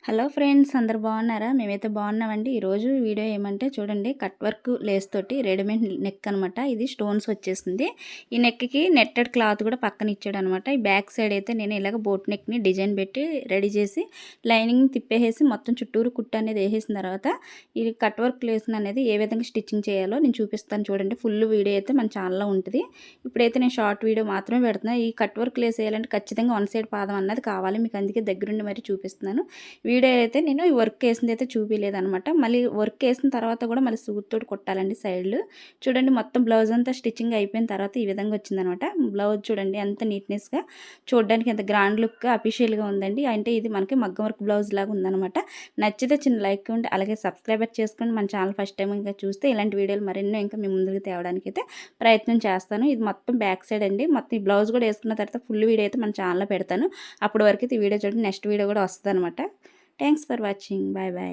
Hello friends, అందరు బాగున్నారా? మేమైతే బాగున్నామండి. ఈరోజు వీడియో ఏమంటే చూడండి, కట్ వర్క్ లేస్ తోటి రెడీమేడ్ నెక్ అనమాట. ఇది స్టోన్స్ వచ్చేసింది. ఈ నెక్కి నెట్టెడ్ క్లాత్ కూడా పక్కన ఇచ్చాడు అనమాట. ఈ బ్యాక్ సైడ్ అయితే నేను ఇలాగ బోట్ నెక్ని డిజైన్ పెట్టి రెడీ చేసి లైనింగ్ తిప్పేసి మొత్తం చుట్టూరు కుట్టు అనేది వేసేసిన తర్వాత ఈ కట్ వర్క్ లేస్ అనేది ఏ విధంగా స్టిచ్చింగ్ చేయాలో నేను చూపిస్తాను. చూడండి, ఫుల్ వీడియో అయితే మన ఛానల్లో ఉంటుంది. ఇప్పుడైతే నేను షార్ట్ వీడియో మాత్రమే పెడుతున్నాను. ఈ కట్ వర్క్ లేస్ వేయాలంటే ఖచ్చితంగా వన్ సైడ్ పాదం అన్నది కావాలి. మీకు అందుకే దగ్గరుండి మరి చూపిస్తున్నాను. వీడియో అయితే నేను ఈ వర్క్ వేసింది అయితే చూపించలేదనమాట. మళ్ళీ వర్క్ వేసిన తర్వాత కూడా మళ్ళీ సూదితోటి కుట్టాలండి సైడ్లు. చూడండి, మొత్తం బ్లౌజ్ అంతా స్టిచ్చింగ్ అయిపోయిన తర్వాత ఈ విధంగా వచ్చిందనమాట. బ్లౌజ్ చూడండి ఎంత నీట్నెస్గా, చూడడానికి ఎంత గ్రాండ్ లుక్గా అఫీషియల్గా ఉందండి. అంటే ఇది మనకి మగ్గం వర్క్ బ్లౌజ్ లాగా ఉందనమాట. నచ్చితే చిన్న లైక్ ఉండి అలాగే సబ్స్క్రైబర్ చేసుకోండి. మన ఛానల్ ఫస్ట్ టైం ఇంకా చూస్తే ఇలాంటి వీడియోలు మరెన్నో ఇంకా మీ ముందుకు తేవడానికి అయితే ప్రయత్నం చేస్తాను. ఇది మొత్తం బ్యాక్ సైడ్ అండి. మొత్తం ఈ బ్లౌజ్ కూడా వేసుకున్న తర్వాత ఫుల్ వీడియో అయితే మన ఛానల్లో పెడతాను. అప్పటి వరకు అయితే ఈ వీడియో చూడండి, నెక్స్ట్ వీడియో కూడా వస్తుంది అనమాట. Thanks for watching. Bye bye.